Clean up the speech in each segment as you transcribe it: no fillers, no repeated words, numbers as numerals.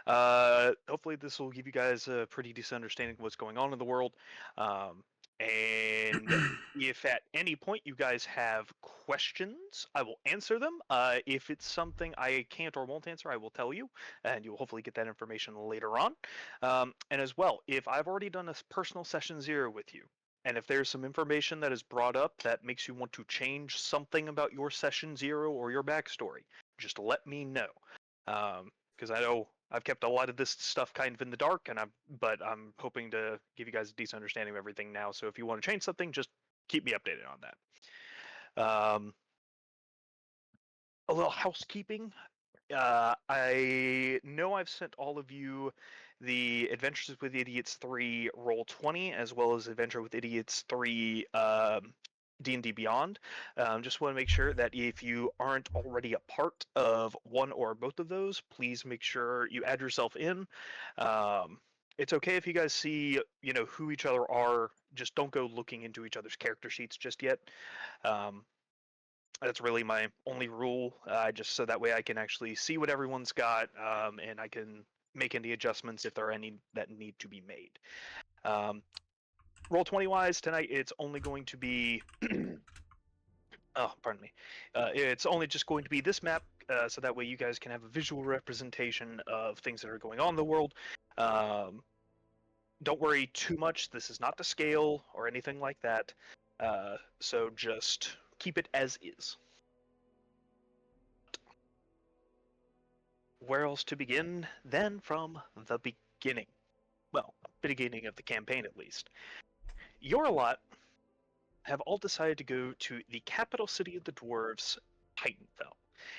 Hopefully, this will give you guys a pretty decent understanding of what's going on in the world. And if at any point you guys have questions, I will answer them. If it's something I can't or won't answer, I will tell you, and you'll hopefully get that information later on. And as well, if I've already done a personal session 0 with you, and if there's some information that is brought up that makes you want to change something about your session 0 or your backstory, just let me know. Because I know I've kept a lot of this stuff kind of in the dark, but I'm hoping to give you guys a decent understanding of everything now. So if you want to change something, just keep me updated on that. A little housekeeping. I know I've sent all of you the Adventures with Idiots 3 Roll20, as well as Adventure with Idiots 3 D&D Beyond. Just want to make sure that if you aren't already a part of one or both of those, please make sure you add yourself in. It's okay if you guys see, who each other are. Just don't go looking into each other's character sheets just yet. That's really my only rule, just so that way I can actually see what everyone's got, and I can make any adjustments if there are any that need to be made. Roll20 wise, tonight it's only going to be oh, pardon me. It's only just going to be this map, so that way you guys can have a visual representation of things that are going on in the world. Don't worry too much. This is not to scale or anything like that. So just keep it as is. Where else to begin than from the beginning? Well, beginning of the campaign at least. Your lot have all decided to go to the capital city of the dwarves, Titanfell,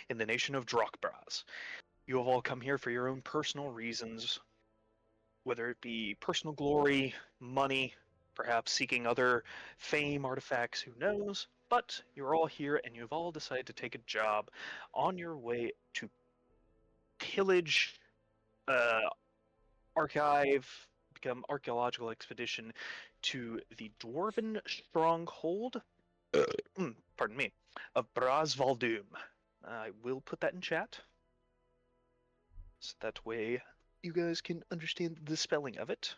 in the nation of Drakbraz. You have all come here for your own personal reasons, whether it be personal glory, money, perhaps seeking other fame, artifacts, who knows? But you're all here and you've all decided to take a job on your way to pillage, uh, archive, become archaeological expedition to the dwarven stronghold, pardon me, of Brazvaldum. I will put that in chat, so that way you guys can understand the spelling of it.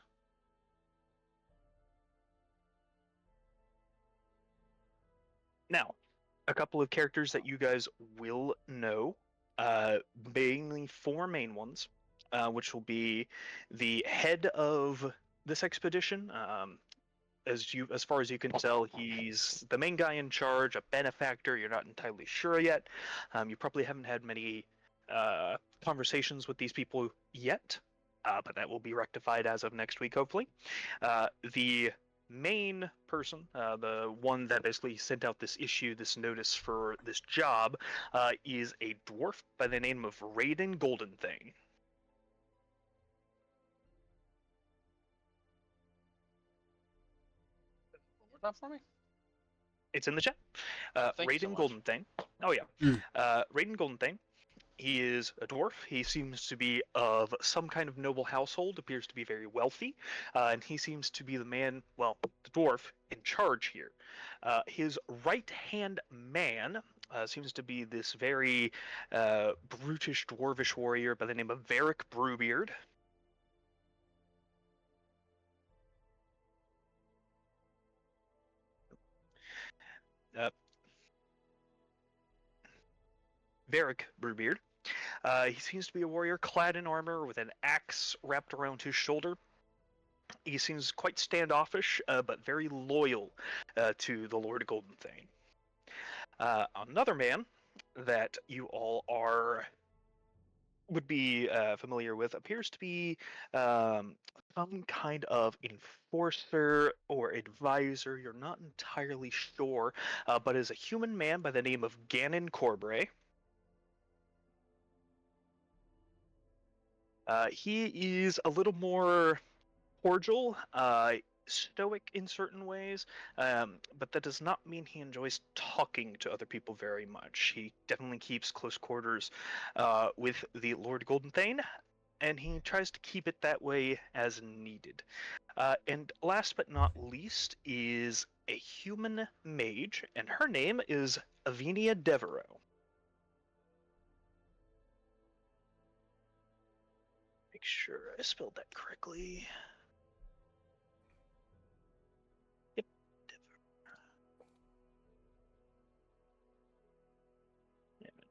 Now, a couple of characters that you guys will know, mainly 4 main ones, which will be the head of this expedition. As far as you can tell, he's the main guy in charge, a benefactor. You're not entirely sure yet. You probably haven't had many conversations with these people yet, but that will be rectified as of next week, hopefully. The main person, the one that basically sent out this notice for this job, is a dwarf by the name of Raiden Goldenthane. Word that for me? It's in the chat. Thank you so Raiden much. Goldenthane. Oh yeah. Raiden Goldenthane. He is a dwarf. He seems to be of some kind of noble household, appears to be very wealthy, and he seems to be the man, well, the dwarf, in charge here. His right-hand man seems to be this very brutish dwarvish warrior by the name of Varric Brewbeard. Varric Brewbeard. He seems to be a warrior clad in armor with an axe wrapped around his shoulder. He seems quite standoffish, but very loyal to the Lord Goldenthane. Another man that you all would be familiar with appears to be some kind of enforcer or advisor. You're not entirely sure, but is a human man by the name of Ganon Corbray. He is a little more cordial, stoic in certain ways, but that does not mean he enjoys talking to other people very much. He definitely keeps close quarters with the Lord Goldenthane, and he tries to keep it that way as needed. And last but not least is a human mage, and her name is Avinia Devereaux. make sure I spelled that correctly. Yep.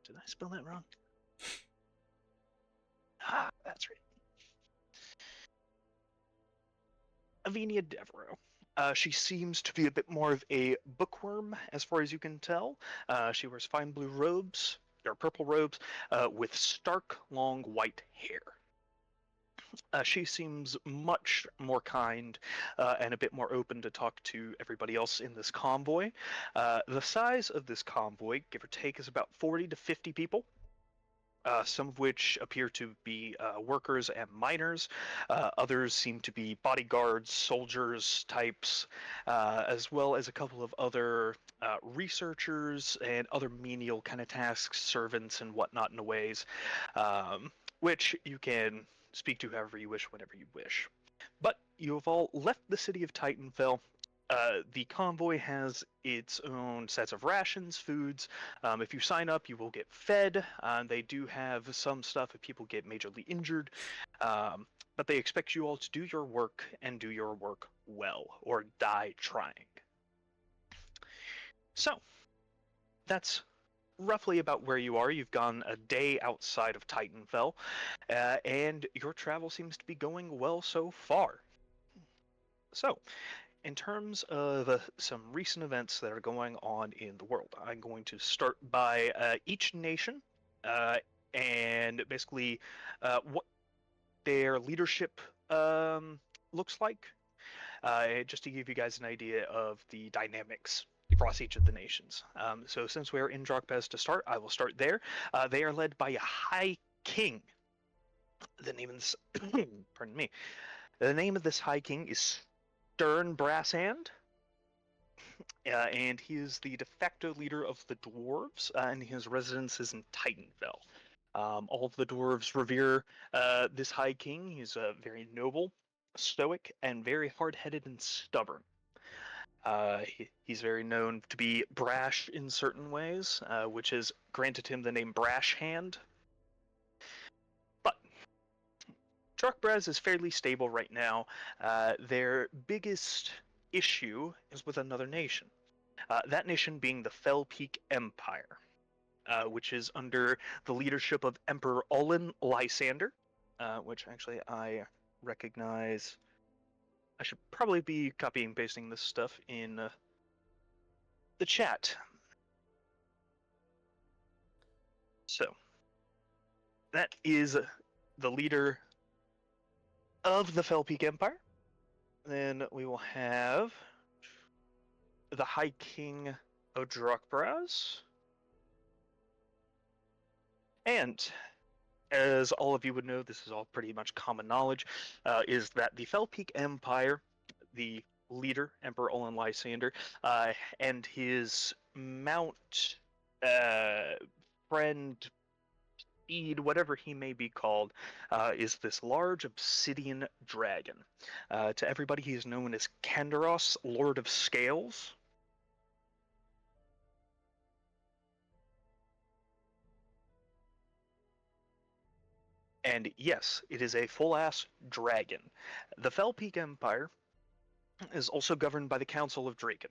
Did I spell that wrong? That's right. Avinia Devereaux. She seems to be a bit more of a bookworm, as far as you can tell. She wears fine blue robes, or purple robes, with stark, long white hair. She seems much more kind and a bit more open to talk to everybody else in this convoy. The size of this convoy, give or take, is about 40 to 50 people. Some of which appear to be workers and miners. Others seem to be bodyguards, soldiers types, as well as a couple of other researchers and other menial kind of tasks, servants and whatnot in a ways, which you can speak to however you wish, whenever you wish. But you have all left the city of Titanfell. The convoy has its own sets of rations, foods. If you sign up, you will get fed. They do have some stuff if people get majorly injured. But they expect you all to do your work and do your work well, or die trying. So, that's roughly about where you are. You've gone a day outside of Titanfell, and your travel seems to be going well so far. So, in terms of some recent events that are going on in the world, I'm going to start by each nation uh, and basically what their leadership looks like, just to give you guys an idea of the dynamics across each of the nations. So since we're in Bubbas to start, I will start there. They are led by a high king. The name of this, pardon me, the name of this high king is Stern Brasshand. And he is the de facto leader of the dwarves, and his residence is in Titanfell. All of the dwarves revere this High King. He's very noble, stoic, and very hard-headed and stubborn. He's very known to be brash in certain ways, which has granted him the name Brash Hand. But Bubbas is fairly stable right now. Their biggest issue is with another nation. That nation being the Fell Peak Empire, which is under the leadership of Emperor Olin Lysander, which actually I recognize. I should probably be copying and pasting this stuff in the chat. So, that is the leader of the Fell Peak Empire. Then we will have the High King of Bubbas. And as all of you would know, this is all pretty much common knowledge, is that the Fell Peak Empire, the leader, Emperor Olin Lysander, and his mount, friend, steed, whatever he may be called, is this large obsidian dragon. To everybody, he is known as Kandaros, Lord of Scales. And yes, it is a full-ass dragon. The Fell Peak Empire is also governed by the Council of Draken,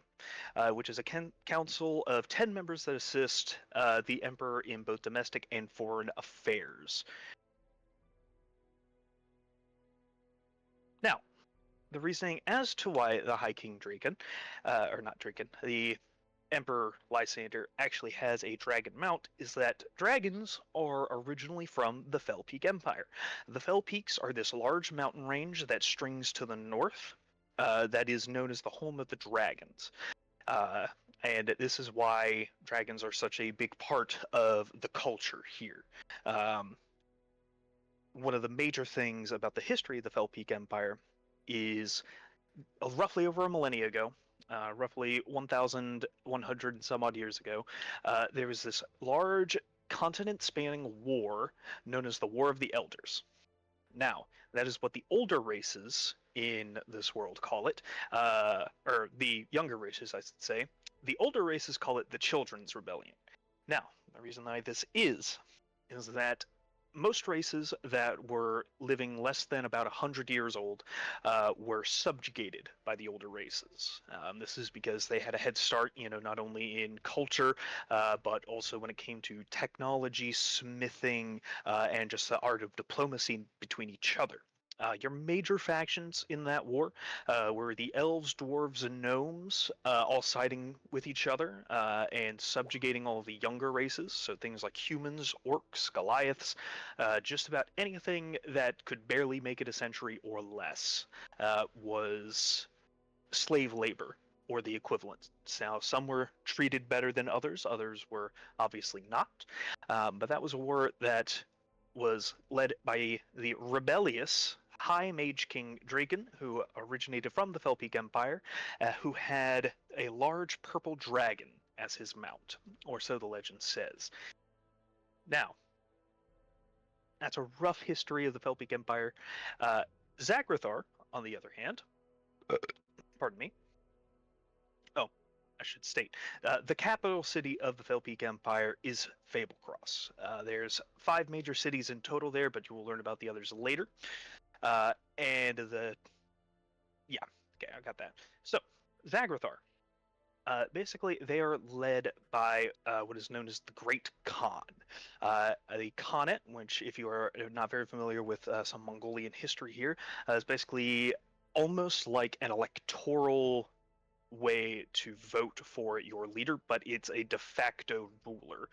which is a council of 10 members that assist the Emperor in both domestic and foreign affairs. Now, the reasoning as to why the High King Draken, or not Draken, the Emperor Lysander actually has a dragon mount is that dragons are originally from the Fell Peak Empire. The Fell Peaks are this large mountain range that strings to the north, that is known as the home of the dragons. And this is why dragons are such a big part of the culture here. One of the major things about the history of the Fell Peak Empire is roughly over a millennia ago, roughly 1,100 and some odd years ago, there was this large continent-spanning war known as the War of the Elders. Now, that is what the older races in this world call it, or the younger races, I should say. The older races call it the Children's Rebellion. Now, the reason why this is that most races that were living less than about 100 years old were subjugated by the older races. This is because they had a head start, not only in culture, but also when it came to technology, smithing, and just the art of diplomacy between each other. Your major factions in that war were the elves, dwarves, and gnomes, all siding with each other and subjugating all the younger races. So things like humans, orcs, Goliaths, just about anything that could barely make it a century or less was slave labor or the equivalent. Now, some were treated better than others, others were obviously not. But that was a war that was led by the rebellious High Mage King Draken, who originated from the Felpeak Empire, who had a large purple dragon as his mount, or so the legend says. Now, that's a rough history of the Felpeak Empire. Zagrathar, on the other hand, pardon me. Oh, I should state, the capital city of the Felpeak Empire is Fablecross. There's 5 major cities in total there, but you will learn about the others later. And yeah, okay, I got that. So, Zagrathar. Basically, they are led by what is known as the Great Khan. The Khanate, which, if you are not very familiar with some Mongolian history here, is basically almost like an electoral way to vote for your leader, but it's a de facto ruler.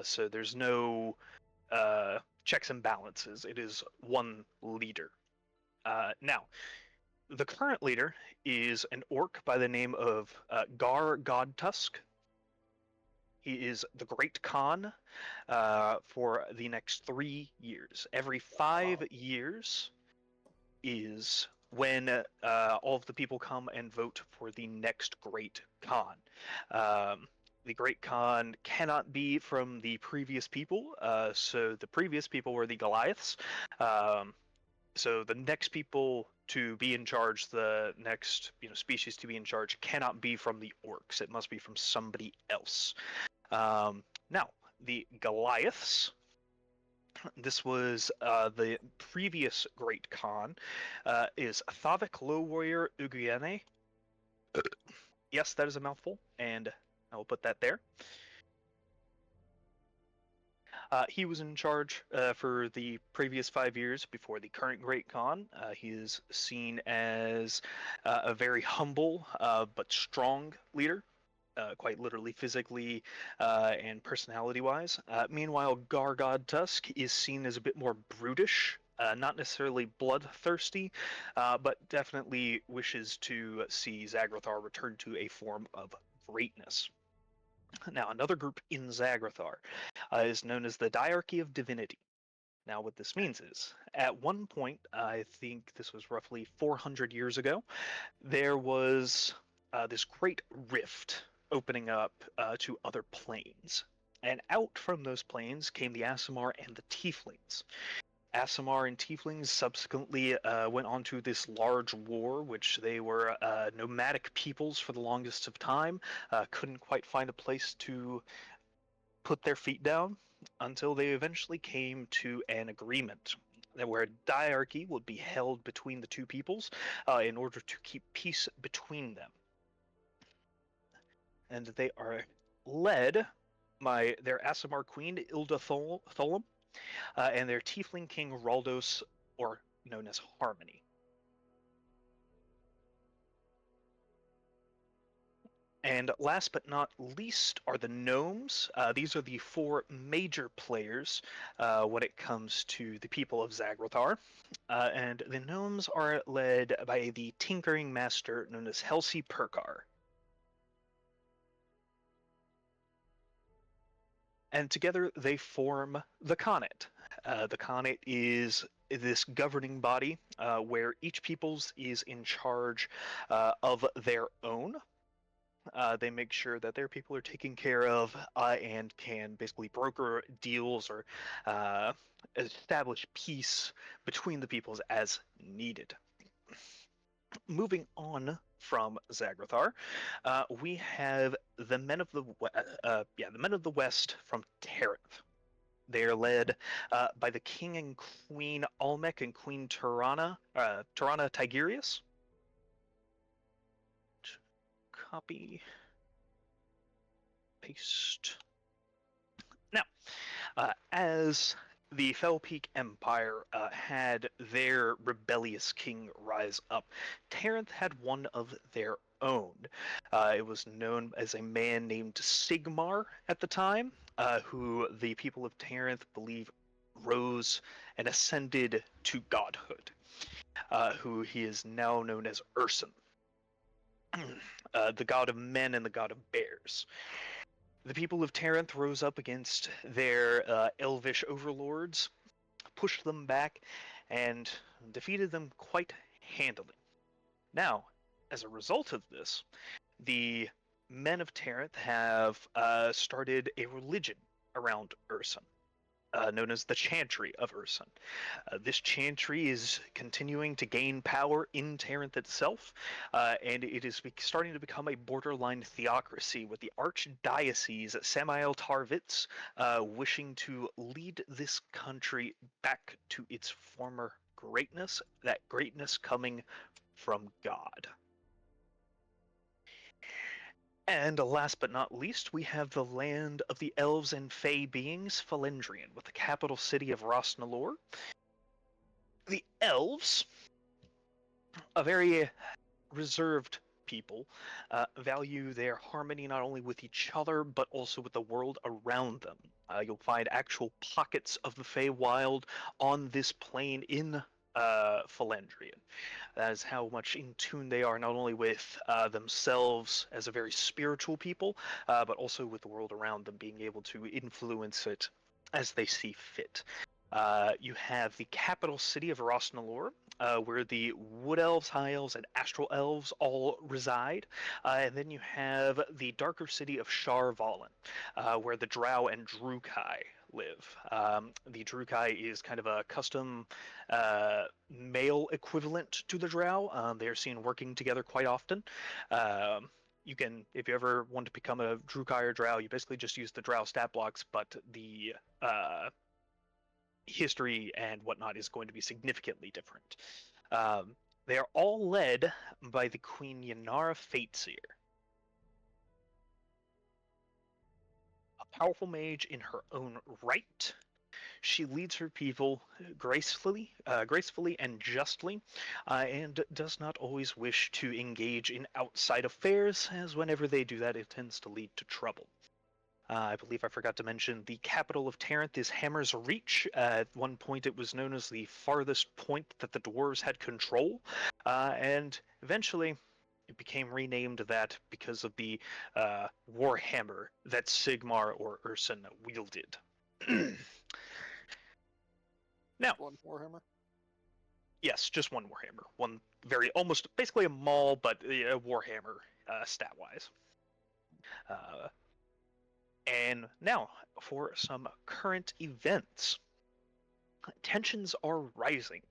So there's no checks and balances. It is one leader. Now, the current leader is an orc by the name of Gar Godtusk. He is the Great Khan for the next 3 years. Every 5 years is when all of the people come and vote for the next Great Khan. The Great Khan cannot be from the previous people, so the previous people were the Goliaths. So the next people to be in charge, the next species to be in charge, cannot be from the orcs. It must be from somebody else. Now, the Goliaths. This was the previous Great Khan, is Thavik Low Warrior Uguiene. Yes, that is a mouthful, and I will put that there. He was in charge for the previous 5 years before the current Great Khan. He is seen as a very humble but strong leader. Quite literally, physically, and personality-wise. Meanwhile, Gargod Tusk is seen as a bit more brutish, not necessarily bloodthirsty, but definitely wishes to see Zagrathar return to a form of greatness. Now, another group in Zagrathar is known as the Diarchy of Divinity. Now, what this means is, at one point, I think this was roughly 400 years ago, there was this great rift opening up to other planes. And out from those planes came the Aasimar and the Tieflings. Aasimar and Tieflings subsequently went on to this large war, which they were nomadic peoples for the longest of time, couldn't quite find a place to put their feet down until they eventually came to an agreement where diarchy would be held between the two peoples in order to keep peace between them. And they are led by their Aasimar queen, Ilda Tholam, and their tiefling king, Raldos, or known as Harmony. And last but not least are the gnomes. These are the 4 major players when it comes to the people of Zagrathar. And the gnomes are led by the tinkering master known as Helsi Perkar. And together they form the Khanate. The Khanate is this governing body where each peoples is in charge of their own. They make sure that their people are taken care of and can basically broker deals or establish peace between the peoples as needed. Moving on from Zagrathar, we have the men of the West from Terith. They're led by the king and queen Almec and queen Tirana Tigurius. Copy, paste. Now, as the Fell Peak Empire had their rebellious king rise up, Taranth had one of their own. It was known as a man named Sigmar at the time, who the people of Taranth believe rose and ascended to godhood, who he is now known as Urson, the god of men and the god of bears. The people of Taranth rose up against their elvish overlords, pushed them back, and defeated them quite handily. Now, as a result of this, the men of Taranth have started a religion around Urson, known as the Chantry of Urson. This chantry is continuing to gain power in Taranth itself, and it is starting to become a borderline theocracy, with the Archdiocese Samael Tarvitz wishing to lead this country back to its former greatness, that greatness coming from God. And last but not least, we have the land of the elves and fey beings, Felendrian, with the capital city of Rosnalor. The elves, a very reserved people, value their harmony not only with each other, but also with the world around them. You'll find actual pockets of the Feywild on this plane in Felendrian. That is how much in tune they are, not only with themselves as a very spiritual people, but also with the world around them, being able to influence it as they see fit. You have the capital city of Rosnalor, where the Wood Elves, High Elves, and Astral Elves all reside. And then you have the darker city of Sharvalen, where the Drow and Drukai live. The Drukai is kind of a custom male equivalent to the Drow. They're seen working together quite often. You can, if you ever want to become a Drukai or Drow, you basically just use the Drow stat blocks, but the history and whatnot is going to be significantly different. They are all led by the Queen Yanara Fateseer, a powerful mage in her own right. She leads her people gracefully and justly, and does not always wish to engage in outside affairs, as whenever they do that, it tends to lead to trouble. I believe I forgot to mention the capital of Taranth is Hammer's Reach. At one point, it was known as the farthest point that the dwarves had control, and eventually it became renamed that because of the warhammer that Sigmar or Urson wielded. Now, One Warhammer. yes, just one warhammer, one very almost basically a maul, but a warhammer stat-wise. And now, for some current events. Tensions are rising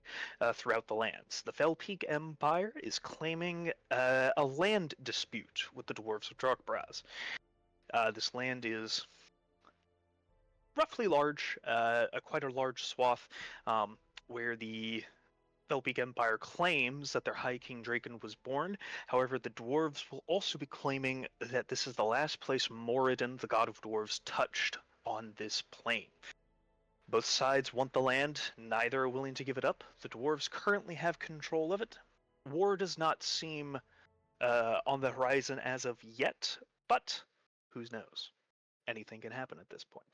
throughout the lands. The Fell Peak Empire is claiming a land dispute with the dwarves of Bubbas. This land is roughly large, quite a large swath, where the Fell Peak Empire claims that their High King Draken was born. However, the dwarves will also be claiming that this is the last place Moradin, the god of dwarves, touched on this plane. Both sides want the land, neither are willing to give it up. The dwarves currently have control of it. War does not seem on the horizon as of yet, but who knows? Anything can happen at this point.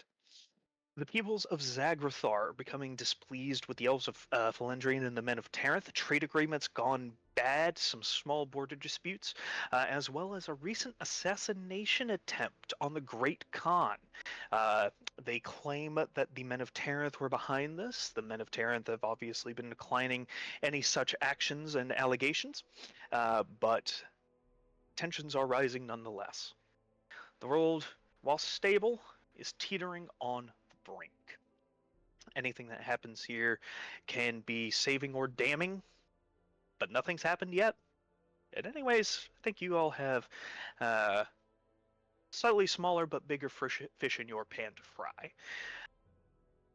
The peoples of Zagrathar are becoming displeased with the elves of Felendrian and the men of Taranth. Trade agreements gone bad, some small border disputes, as well as a recent assassination attempt on the Great Khan. They claim that the men of Taranth were behind this. The men of Taranth have obviously been declining any such actions and allegations, but tensions are rising nonetheless. The world, while stable, is teetering on the brink. Anything that happens here can be saving or damning, but nothing's happened yet. And anyways, I think you all have slightly smaller but bigger fish in your pan to fry.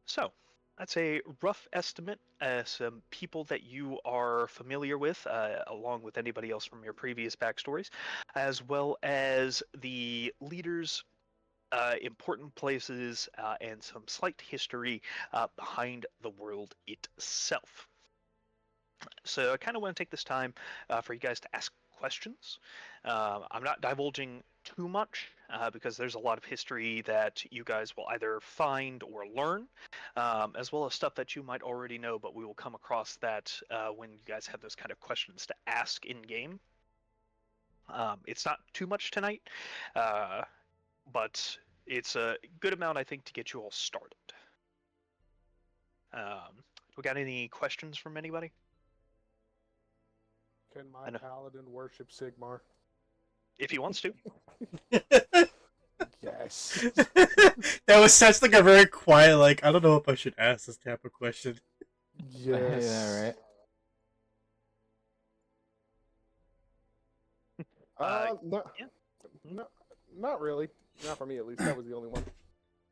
So, that's a rough estimate. Some people that you are familiar with, along with anybody else from your previous backstories, as well as the leaders, important places, and some slight history behind the world itself. So I kind of want to take this time for you guys to ask questions. I'm not divulging too much because there's a lot of history that you guys will either find or learn, as well as stuff that you might already know, but we will come across that when you guys have those kind of questions to ask in game. It's not too much tonight, but it's a good amount, I think, to get you all started. We got any questions from anybody? Can I my know. paladin worship Sigmar? If he wants to. Yes. That was such like a very quiet, like, I don't know if I should ask this type of question. Yes. Yeah, right. No, yeah. no, not really. Not for me, at least. That was the only one.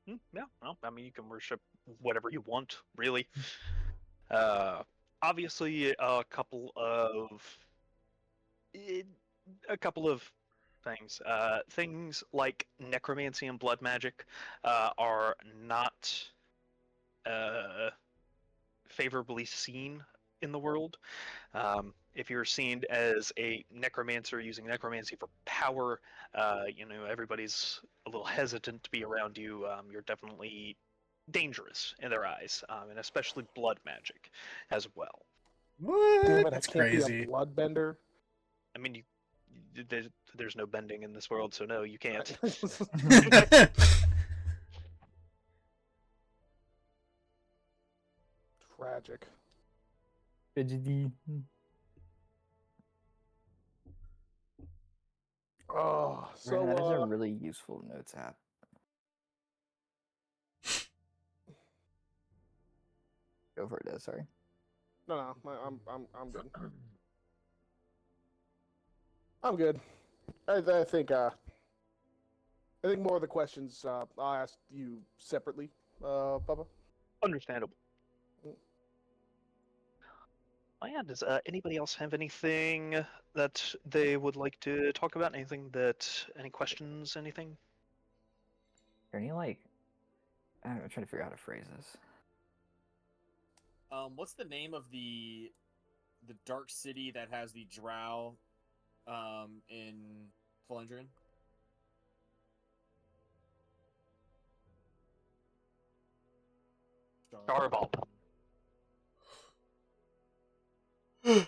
Yeah, well, I mean, you can worship whatever you want, really. Obviously, eh, a couple of things. Things like necromancy and blood magic are not favorably seen in the world. If you're seen as a necromancer using necromancy for power, everybody's a little hesitant to be around you. You're definitely dangerous in their eyes, and especially blood magic as well. What? Damn it, That's I can't be crazy. a bloodbender. I mean, there's no bending in this world, so no, you can't. Tragic. Tragedy. Oh, Brandon, that is a so really useful notes app. Go for it, Des, sorry. no, I'm good. I'm good. I think more of the questions I'll ask you separately, Bubba. Understandable. Oh yeah, does anybody else have anything that they would like to talk about? Any questions, anything? Are any like, I'm trying to figure out how to phrase this. What's the name of the dark city that has the drow in Felendrian? Starball. Okay,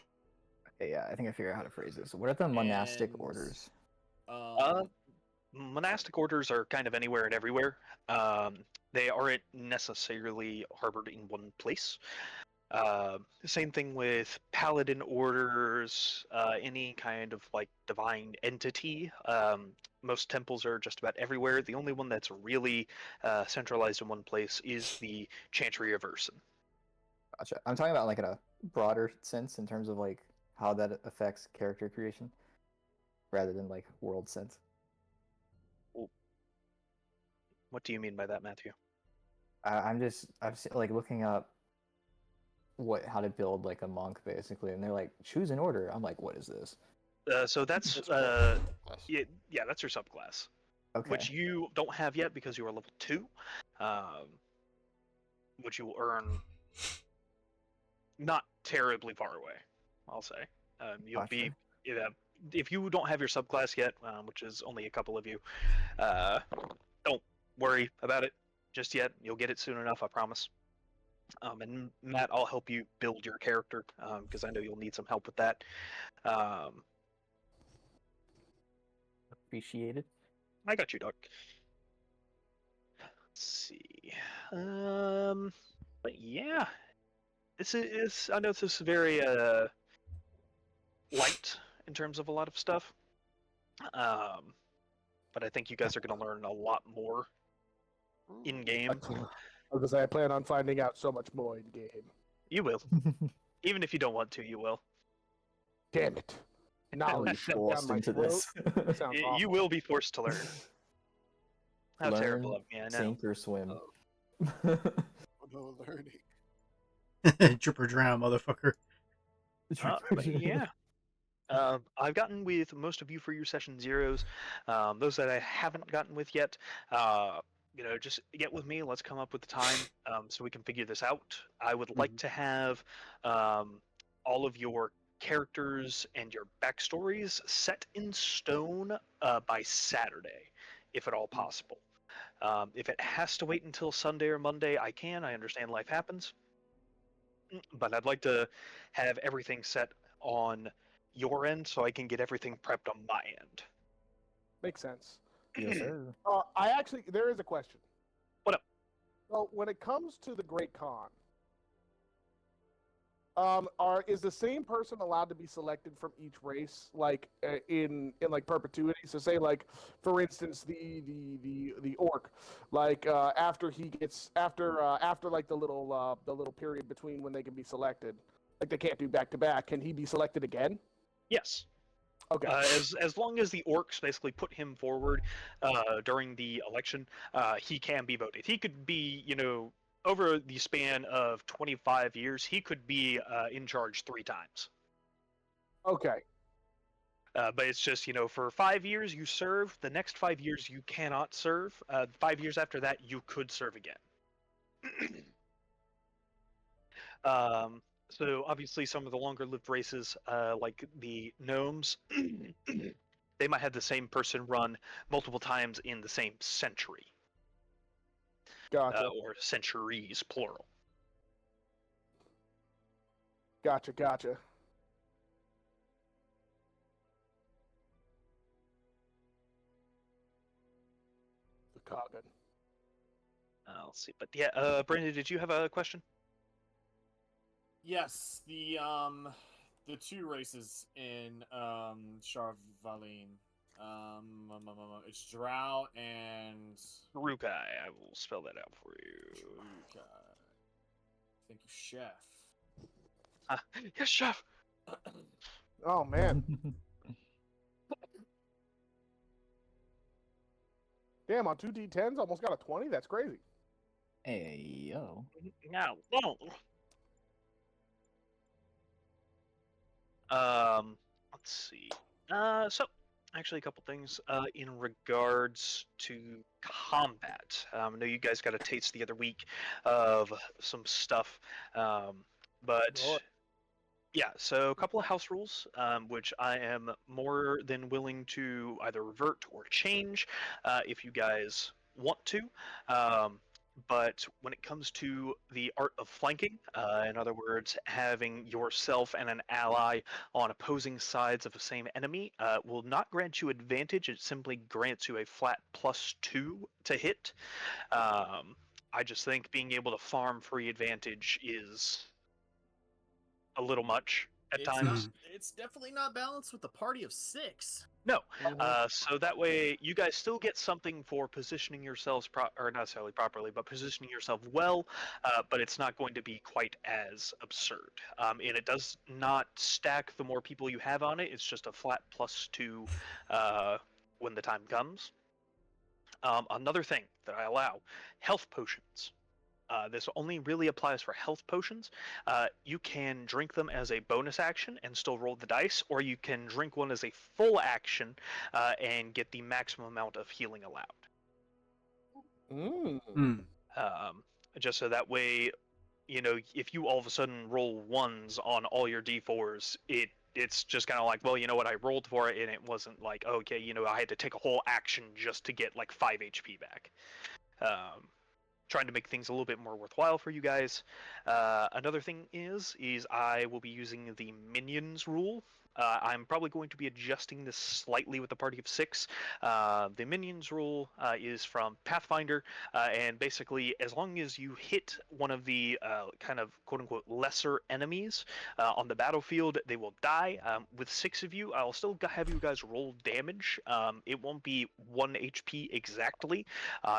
yeah, I think I figured out how to phrase this. What are the monastic And, orders? Monastic orders are kind of anywhere and everywhere. They aren't necessarily harbored in one place. Same thing with paladin orders, any kind of like divine entity. Most temples are just about everywhere. The only one that's really centralized in one place is the Chantry of Ursun. Gotcha. I'm talking about like in a broader sense in terms of like how that affects character creation, rather than like world sense. What do you mean by that, Matthew? I'm like looking up how to build like a monk basically, and they're like choose an order. I'm like, what is this? So that's yeah, that's your subclass, Okay. which you don't have yet because you are level 2, which you will earn not terribly far away, I'll say. You'll Gotcha. be if you don't have your subclass yet, which is only a couple of you, don't worry about it just yet. You'll get it soon enough, I promise. And Matt, I'll help you build your character because I know you'll need some help with that. Appreciated. I got you, Doc. Let's see. But yeah, this is. I know this is very light in terms of a lot of stuff. But I think you guys are going to learn a lot more in game. Because I plan on finding out so much more in game. You will, even if you don't want to. You will. Damn it! Knowledge shoved down Forced my into throat. this. That sounds awful. You will be forced to learn. How Learn, terrible of me! I know. sink or swim. Well, No learning. Drip or drown, motherfucker. But yeah. I've gotten with most of you for your session zeros. Those that I haven't gotten with yet, just get with me. Let's come up with the time so we can figure this out. I would like to have all of your characters and your backstories set in stone by Saturday, if at all possible. If it has to wait until Sunday or Monday, I can. I understand life happens. But I'd like to have everything set on your end so I can get everything prepped on my end. Makes sense. Yes, sir. There is a question. What up? Well, when it comes to the Great Khan, is the same person allowed to be selected from each race, like in like perpetuity? So, say like, for instance, the orc, like after he gets after like the little period between when they can be selected, like they can't do back to back. Can he be selected again? Yes. Okay. As long as the orcs basically put him forward during the election, he can be voted. He could be, over the span of 25 years, he could be in charge 3 times. Okay. But it's just, for 5 years you serve, the next 5 years you cannot serve. 5 years after that, you could serve again. So obviously some of the longer lived races, like the gnomes, they might have the same person run multiple times in the same century. Gotcha. Or centuries, plural. Gotcha. The Kagan. I'll see. But yeah, Brandon, did you have a question? Yes, the 2 races in Charvaline. It's Drow and Rukai. I will spell that out for you. Rukai. Thank you, Chef. Yes, chef. Oh man. Damn, on 2d10s, almost got a 20. That's crazy. Hey yo. No. Let's see. So actually, a couple things in regards to combat. I know you guys got a taste the other week of some stuff, but Lord. yeah. So a couple of house rules, which I am more than willing to either revert or change, if you guys want to. But when it comes to the art of flanking, in other words, having yourself and an ally on opposing sides of the same enemy, will not grant you advantage. It simply grants you a flat +2 to hit. I just think being able to farm free advantage is a little much at times. It's definitely not balanced with a party of 6. No, so that way you guys still get something for positioning yourselves, or not necessarily properly, but positioning yourself well. But it's not going to be quite as absurd, and it does not stack the more people you have on it. It's just a flat +2 when the time comes. Another thing that I allow: health potions. This only really applies for health potions. You can drink them as a bonus action and still roll the dice, or you can drink one as a full action and get the maximum amount of healing allowed. Just so that way, if you all of a sudden roll 1s on all your d4s, it's just kind of like, well, you know what, I rolled for it, and it wasn't like, okay, I had to take a whole action just to get like 5 HP back. Trying to make things a little bit more worthwhile for you guys. Another thing is I will be using the minions rule. I'm probably going to be adjusting this slightly with the party of 6. The minions rule is from Pathfinder, and basically, as long as you hit one of the kind of quote-unquote lesser enemies on the battlefield, they will die. With 6 of you, I'll still have you guys roll damage. It won't be 1 HP exactly.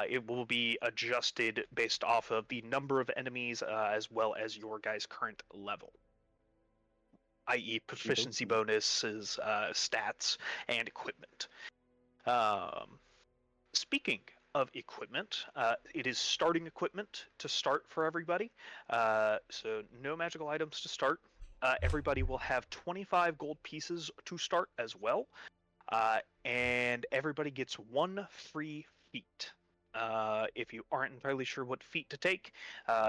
It will be adjusted based off of the number of enemies as well as your guys' current level, i.e. proficiency bonuses, stats, and equipment. Speaking of equipment. It is starting equipment to start for everybody. So no magical items to start. Everybody will have 25 gold pieces to start as well. And everybody gets 1 free feat. If you aren't entirely sure what feat to take,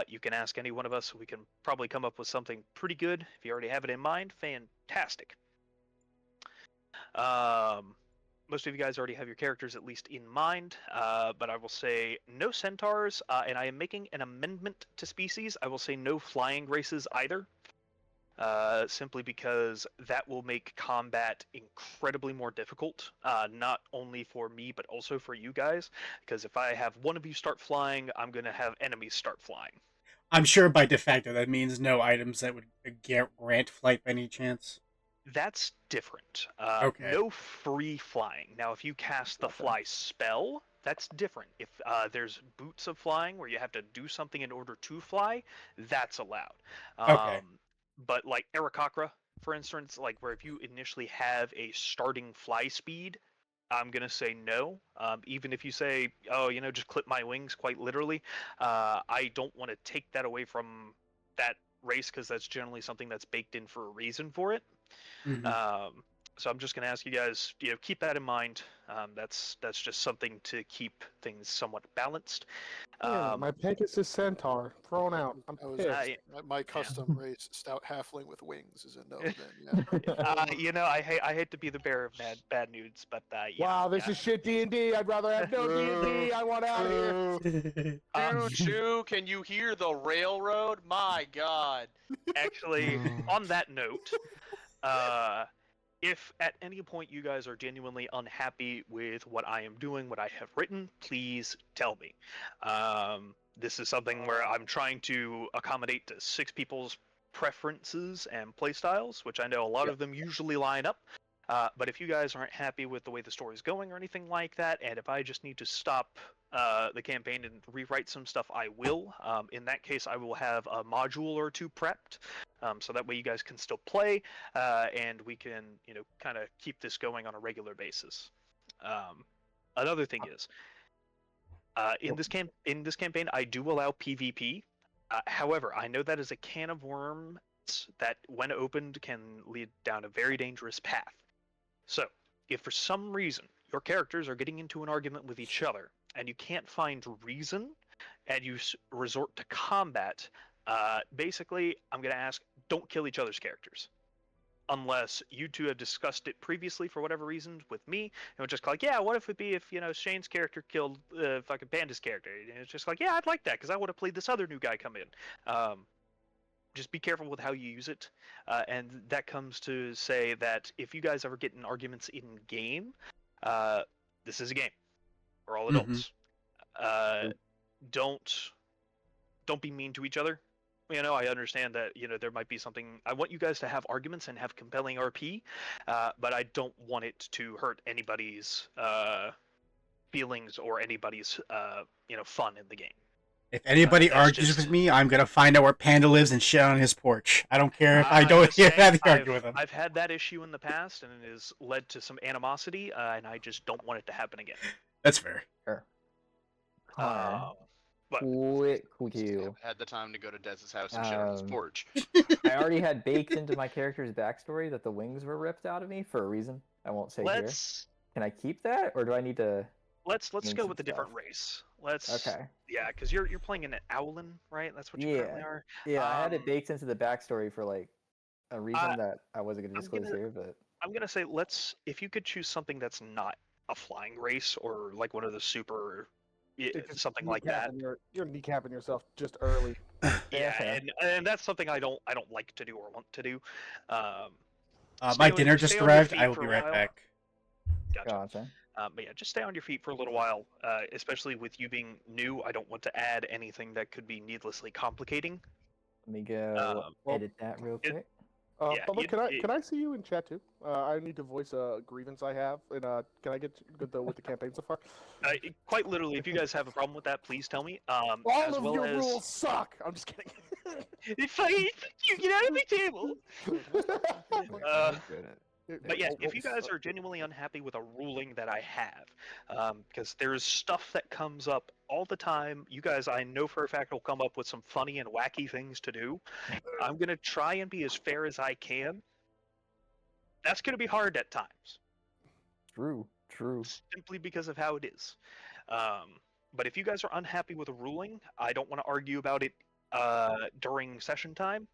you can ask any one of us. We can probably come up with something pretty good. If you already have it in mind, fantastic. Most of you guys already have your characters at least in mind, but I will say no centaurs, and I am making an amendment to species. I will say no flying races either. Simply because that will make combat incredibly more difficult, not only for me, but also for you guys. Because if I have one of you start flying, I'm going to have enemies start flying. I'm sure by de facto that means no items that would grant flight by any chance. That's different. Okay. No free flying. Now, if you cast the fly spell, that's different. If there's boots of flying where you have to do something in order to fly, that's allowed. Okay. But like Aarakocra, for instance, like where if you initially have a starting fly speed, I'm gonna say no. Even if you say, oh, just clip my wings, quite literally, I don't want to take that away from that race because that's generally something that's baked in for a reason for it. Mhm. So I'm just going to ask you guys, keep that in mind. That's just something to keep things somewhat balanced. Yeah, my Pegasus Centaur thrown out. I'm I was pissed. my custom race stout halfling with wings is a no. Then yeah. I hate to be the bearer of bad news, but yeah. Wow, this is shit D&D. I'd rather have no D&D. I want out of here. Choo choo, can you hear the railroad? My god. Actually, on that note, if at any point you guys are genuinely unhappy with what I am doing, what I have written, please tell me. This is something where I'm trying to accommodate to 6 people's preferences and playstyles, which I know a lot of them usually line up. But if you guys aren't happy with the way the story's going or anything like that, and if I just need to stop the campaign and rewrite some stuff, I will. In that case, I will have a module or 2 prepped, so that way you guys can still play, and we can, kind of keep this going on a regular basis. Another thing is, in this campaign, I do allow PvP. However, I know that is a can of worms that, when opened, can lead down a very dangerous path. So, if for some reason your characters are getting into an argument with each other and you can't find reason and you resort to combat, basically, I'm going to ask, don't kill each other's characters. Unless you two have discussed it previously for whatever reason with me, and just like, yeah, what if it be if Shane's character killed fucking Panda's character? And it's just like, yeah, I'd like that because I would have played this other new guy come in. Just be careful with how you use it, and that comes to say that if you guys ever get in arguments in game, this is a game. We're all adults. Don't be mean to each other. I understand that, there might be something. I want you guys to have arguments and have compelling RP, but I don't want it to hurt anybody's feelings or anybody's, fun in the game. If anybody argues with me, I'm gonna find out where Panda lives and shit on his porch. I don't care if I don't have to argue with him. I've had that issue in the past, and it has led to some animosity, and I just don't want it to happen again. That's fair. Sure. But Quick cue. Had the time to go to Dez's house and shit on his porch. I already had baked into my character's backstory that the wings were ripped out of me for a reason. I won't say here. Can I keep that, or do I need to? Let's go with a different race. Okay. Yeah, because you're playing an Owlin, right? That's what you currently are. Yeah, I had it baked into the backstory for like a reason that I wasn't gonna disclose here, but I'm gonna say if you could choose something that's not a flying race or like one of the super something like that. You're kneecapping yourself just early. Yeah, and that's something I don't like to do or want to do. My dinner just arrived. I will be right back. Gotcha. But yeah, just stay on your feet for a little while, especially with you being new. I don't want to add anything that could be needlessly complicating. Let me go edit that real quick. Bubba, can I see you in chat too? I need to voice a grievance I have, and can I get with the campaign so far? Quite literally, if you guys have a problem with that, please tell me. All of your rules suck. I'm just kidding. If you get out of my table. But yes, if you guys are genuinely unhappy with a ruling that I have, because there's stuff that comes up all the time, you guys, I know for a fact, will come up with some funny and wacky things to do. I'm going to try and be as fair as I can. That's going to be hard at times. True. Simply because of how it is. But if you guys are unhappy with a ruling, I don't want to argue about it during session time.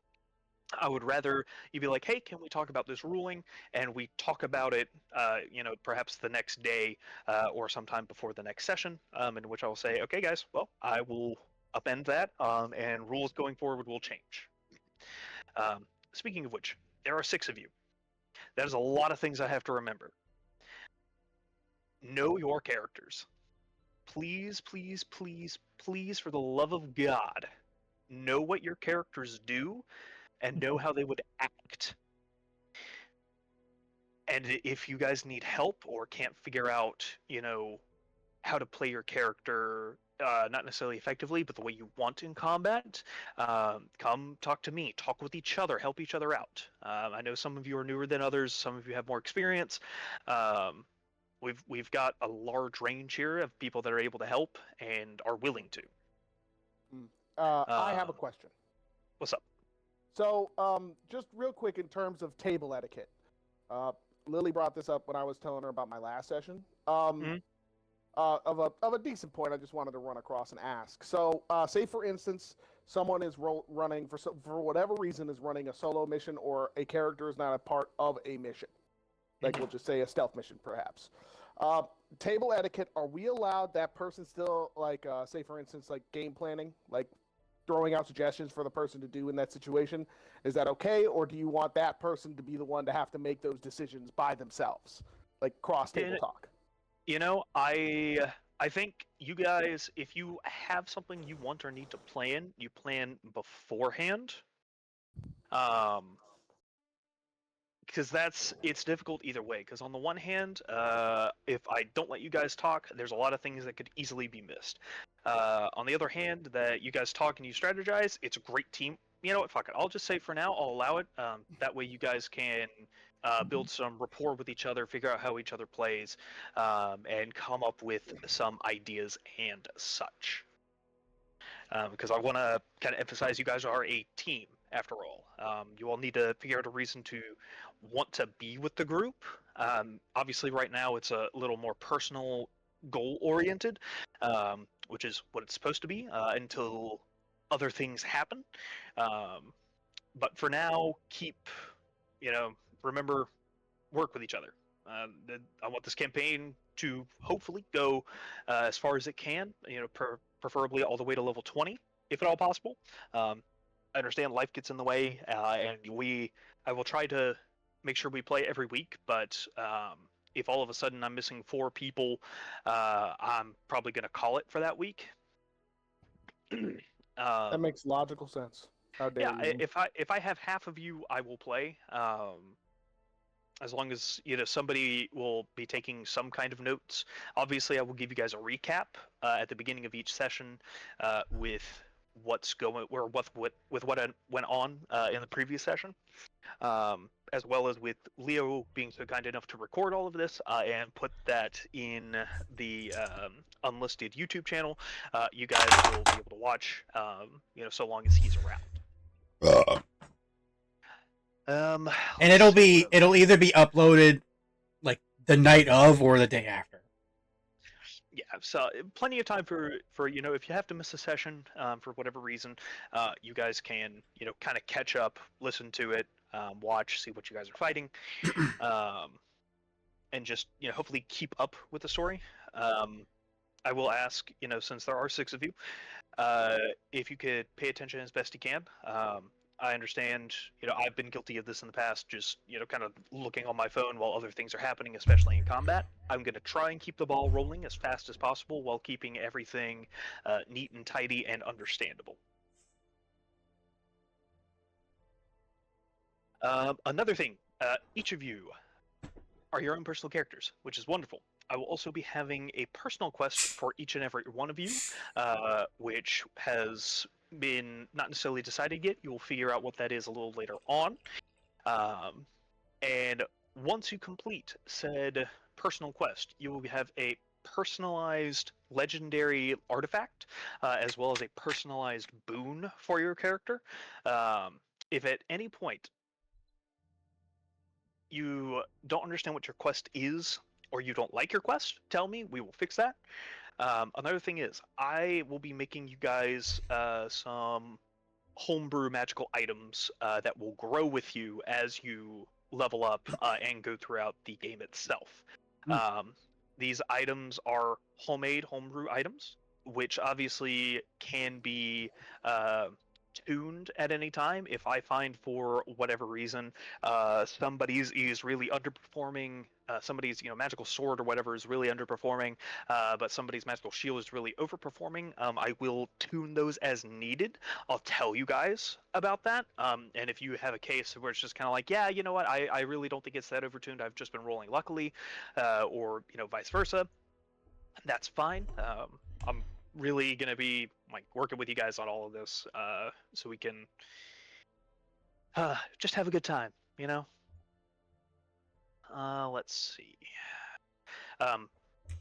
I would rather you be like, hey, can we talk about this ruling? And we talk about it, perhaps the next day or sometime before the next session, in which I will say, okay, guys, well, I will upend that, and rules going forward will change. Speaking of which, there are 6 of you. That is a lot of things I have to remember. Know your characters. Please, please, please, please, for the love of God, know what your characters do and know how they would act. And if you guys need help or can't figure out, how to play your character, not necessarily effectively, but the way you want in combat, come talk to me. Talk with each other. Help each other out. I know some of you are newer than others. Some of you have more experience. We've got a large range here of people that are able to help and are willing to. I have a question. What's up? So, just real quick in terms of table etiquette. Lily brought this up when I was telling her about my last session. Of a decent point, I just wanted to run across and ask. So, say for instance, someone is running for whatever reason is running a solo mission, or a character is not a part of a mission. Like we'll just say a stealth mission, perhaps. Table etiquette: are we allowed that person still, like, say for instance, like game planning, like throwing out suggestions for the person to do in that situation? Is that okay, or do you want that person to be the one to have to make those decisions by themselves, like cross table talk? I think you guys, if you have something you want or need to plan, you plan beforehand. Because it's difficult either way. Because on the one hand, if I don't let you guys talk, there's a lot of things that could easily be missed. On the other hand, that you guys talk and you strategize, it's a great team. You know what? Fuck it. I'll just say for now, I'll allow it. That way, you guys can build some rapport with each other, figure out how each other plays, and come up with some ideas and such. Because I want to kind of emphasize you guys are a team after all. You all need to figure out a reason to want to be with the group. Obviously, right now it's a little more personal, goal oriented, which is what it's supposed to be until other things happen. But for now, remember, work with each other. I want this campaign to hopefully go as far as it can, preferably all the way to level 20, if at all possible. I understand life gets in the way, and I will try to make sure we play every week, but if all of a sudden I'm missing 4 people, I'm probably going to call it for that week. That makes logical sense. How dare you? If I have half of you, I will play. As long as somebody will be taking some kind of notes. Obviously, I will give you guys a recap at the beginning of each session with what's going or with what went on in the previous session, as well as with Leo being so kind enough to record all of this and put that in the unlisted YouTube channel. You guys will be able to watch, so long as he's around. And it'll either be uploaded like the night of or the day after. Yeah, so plenty of time for if you have to miss a session for whatever reason, you guys can kind of catch up, listen to it, watch, see what you guys are fighting, and just hopefully keep up with the story. I will ask, since there are 6 of you, if you could pay attention as best you can. I understand, I've been guilty of this in the past, just, kind of looking on my phone while other things are happening, especially in combat. I'm going to try and keep the ball rolling as fast as possible while keeping everything neat and tidy and understandable. Another thing, each of you are your own personal characters, which is wonderful. I will also be having a personal quest for each and every one of you, which has been not necessarily decided yet. You will figure out what that is a little later on. And once you complete said personal quest, you will have a personalized legendary artifact, as well as a personalized boon for your character. Um, if at any point you don't understand what your quest is, or you don't like your quest, tell me. We will fix that. Another thing is, I will be making you guys some homebrew magical items that will grow with you as you level up and go throughout the game itself. Um, these items are homemade homebrew items, which obviously can be uh, tuned at any time. If I find for whatever reason somebody's is really underperforming, somebody's magical sword or whatever is really underperforming, but somebody's magical shield is really overperforming, I will tune those as needed. I'll tell you guys about that. And if you have a case where it's just kind of like, yeah, you know what, I really don't think it's that overtuned. I've just been rolling luckily, or vice versa. That's fine. I'm really gonna be like working with you guys on all of this, so we can just have a good time. Let's see.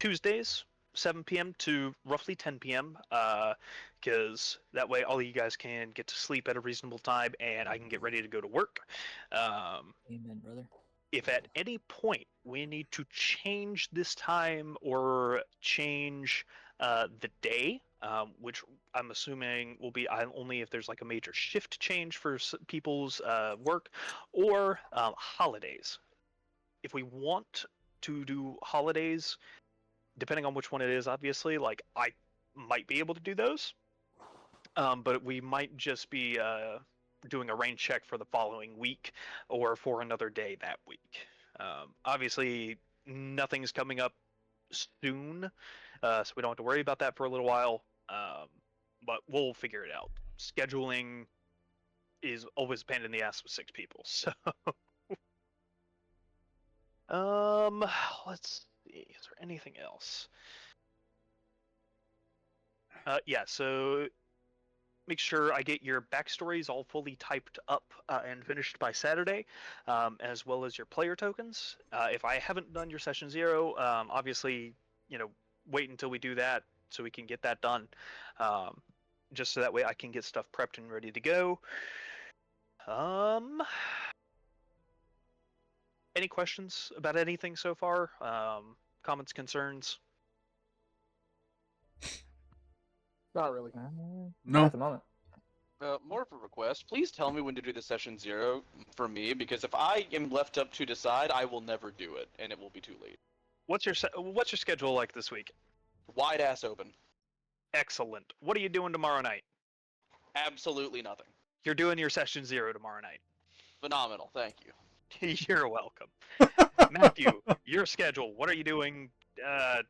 Tuesdays, 7 p.m. to roughly 10 p.m. Because that way all of you guys can get to sleep at a reasonable time, and I can get ready to go to work. Amen, brother. If at any point we need to change this time or change the day, which I'm assuming will be only if there's like a major shift change for people's work, or holidays. If we want to do holidays, depending on which one it is, obviously, like I might be able to do those, but we might just be doing a rain check for the following week or for another day that week. Obviously, nothing's coming up soon, so we don't have to worry about that for a little while. But we'll figure it out. Scheduling is always a pain in the ass with 6 people, so. Let's see. Is there anything else? Yeah. So make sure I get your backstories all fully typed up and finished by Saturday, as well as your player tokens. If I haven't done your session 0, obviously, wait until we do that so we can get that done. Just so that way I can get stuff prepped and ready to go. Any questions about anything so far? Comments, concerns? Not really. Not No. at the moment. More of a request. Please tell me when to do the session 0 for me, because if I am left up to decide, I will never do it, and it will be too late. What's your schedule like this week? Wide ass open. Excellent. What are you doing tomorrow night? Absolutely nothing. You're doing your session 0 tomorrow night. Phenomenal. Thank you. You're welcome. Matthew, your schedule. What are you doing? I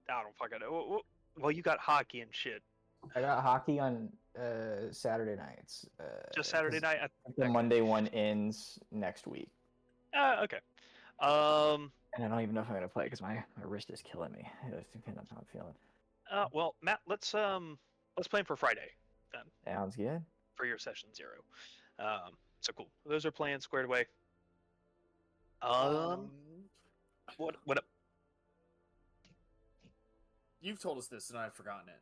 don't fucking know. Well, you got hockey and shit. I got hockey on Saturday nights. Just Saturday 'cause night? The Monday one ends next week. Okay. And I don't even know if I'm gonna play because my wrist is killing me. I'm not feeling. Well, Matt, let's plan for Friday then Sounds good. for your session 0. So cool. Those are plans squared away. What up? You've told us this and I've forgotten it.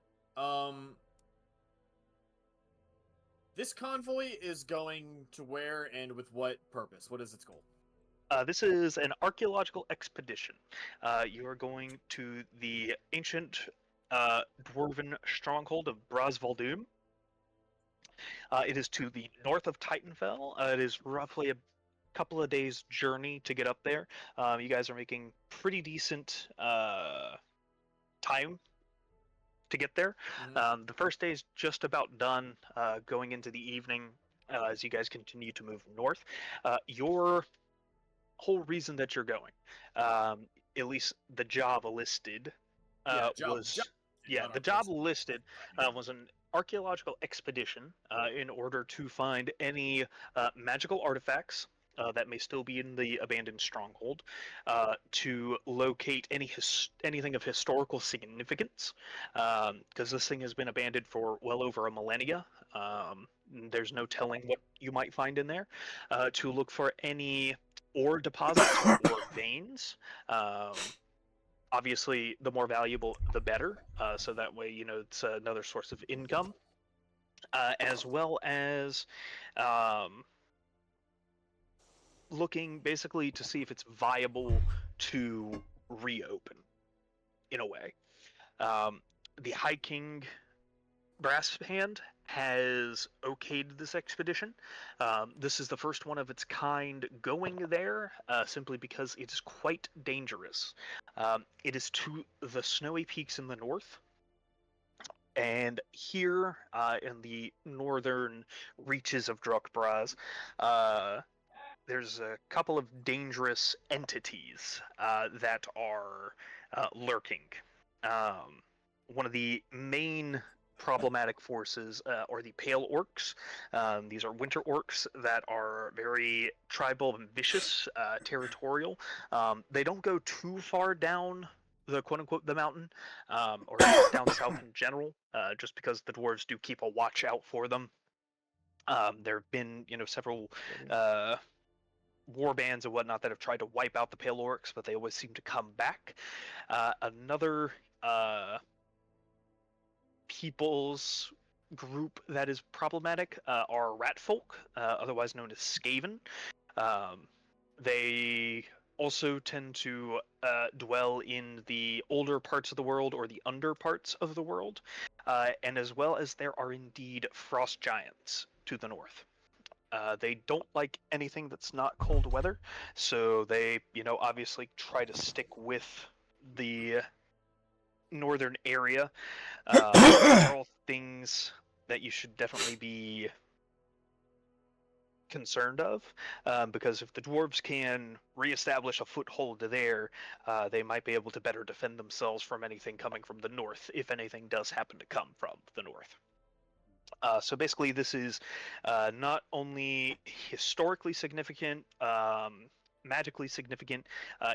This convoy is going to where and with what purpose? What is its goal? This is an archaeological expedition. You are going to the ancient dwarven stronghold of Brasvaldum. It is to the north of Titanfell. It is roughly a couple of days' journey to get up there. You guys are making pretty decent time to get there. Mhm. The first day is just about done, going into the evening as you guys continue to move north. Your whole reason that you're going, at least the job listed, was the job listed was an archaeological expedition in order to find any magical artifacts that may still be in the abandoned stronghold, to locate anything of historical significance, because this thing has been abandoned for well over a millennia. There's no telling what you might find in there. To look for any ore deposits or veins. Obviously, the more valuable, the better. So that way, it's another source of income, as well as um, looking basically to see if it's viable to reopen in a way. The High King Brass Hand has okayed this expedition. This is the first one of its kind going there, simply because it is quite dangerous. It is to the snowy peaks in the north, and here in the northern reaches of Drukbraz, there's a couple of dangerous entities that are lurking. One of the main problematic forces are the Pale Orcs. These are winter orcs that are very tribal and vicious, territorial. They don't go too far down the quote-unquote the mountain, or down south in general, just because the dwarves do keep a watch out for them. There have been, several war bands and whatnot that have tried to wipe out the Pale Orcs, but they always seem to come back. Another people's group that is problematic are rat folk, otherwise known as Skaven. They also tend to dwell in the older parts of the world or the under parts of the world, and as well as there are indeed frost giants to the north. They don't like anything that's not cold weather, so they, obviously try to stick with the northern area. These are all things that you should definitely be concerned of, because if the dwarves can reestablish a foothold there, they might be able to better defend themselves from anything coming from the north, if anything does happen to come from the north. So basically, this is not only historically significant, magically significant,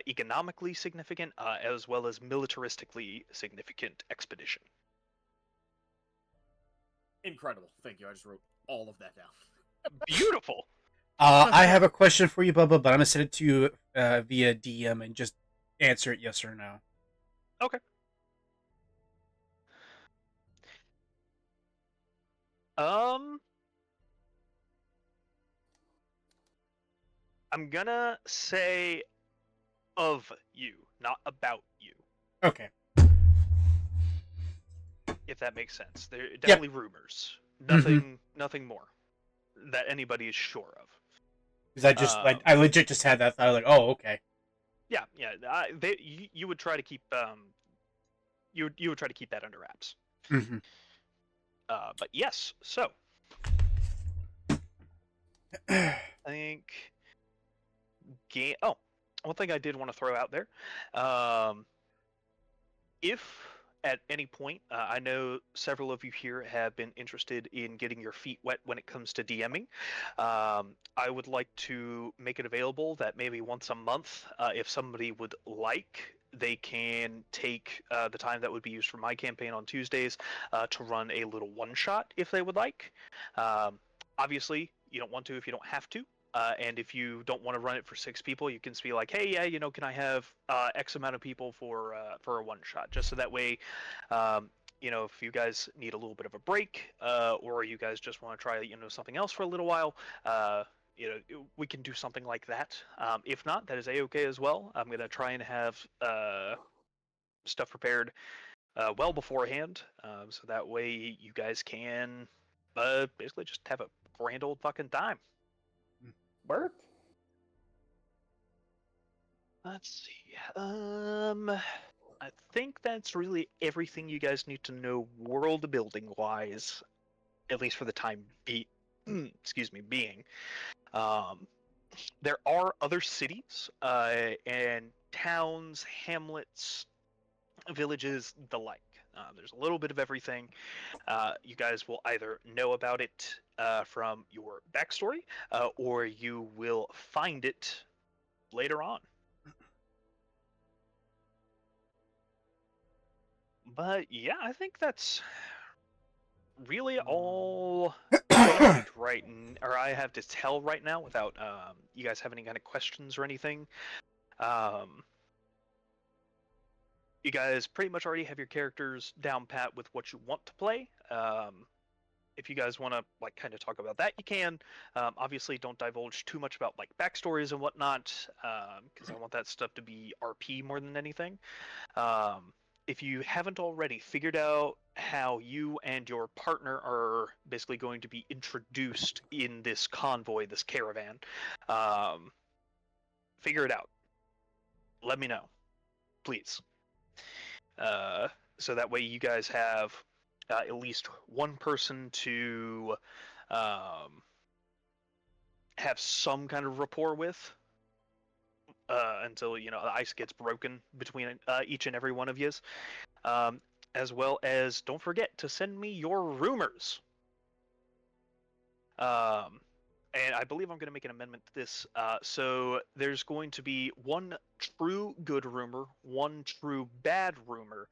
economically significant, as well as militaristically significant expedition. Incredible. Thank you. I just wrote all of that down. Beautiful. I have a question for you, Bubba, but I'm gonna send it to you via DM and just answer it yes or no. Okay. I'm gonna say of you, not about you, Okay. if that makes sense. They're definitely rumors. Nothing more that anybody is sure of. Because I just I legit just had that thought. I was like, oh, okay. Yeah. You would try to keep you would try to keep that under wraps. Mm-hmm. But yes, so I think one thing I did want to throw out there, if at any point, I know several of you here have been interested in getting your feet wet when it comes to DMing. I would like to make it available that maybe once a month, if somebody would like, they can take the time that would be used for my campaign on Tuesdays to run a little one-shot if they would like. Obviously, you don't want to if you don't have to. And if you don't want to run it for 6 people, you can just be like, hey, yeah, can I have X amount of people for a one shot? Just so that way, if you guys need a little bit of a break, or you guys just want to try, something else for a little while, we can do something like that. If not, that is a-okay as well. I'm gonna try and have stuff prepared well beforehand, so that way you guys can basically just have a grand old fucking time. Word? Let's see. I think that's really everything you guys need to know world building wise, at least for the time being. There are other cities and towns, hamlets, villages, the like. There's a little bit of everything. You guys will either know about it from your backstory, or you will find it later on. But yeah, I think that's really all I need or I have to tell right now without you guys have any kind of questions or anything. You guys pretty much already have your characters down pat with what you want to play. If you guys want to like kind of talk about that, you can. Obviously, don't divulge too much about like backstories and whatnot, because I want that stuff to be RP more than anything. If you haven't already figured out how you and your partner are basically going to be introduced in this convoy, this caravan, figure it out. Let me know, please. So that way you guys have at least one person to have some kind of rapport with until the ice gets broken between each and every one of you. As well as don't forget to send me your rumors. And I believe I'm going to make an amendment to this. So there's going to be one true good rumor, one true bad rumor,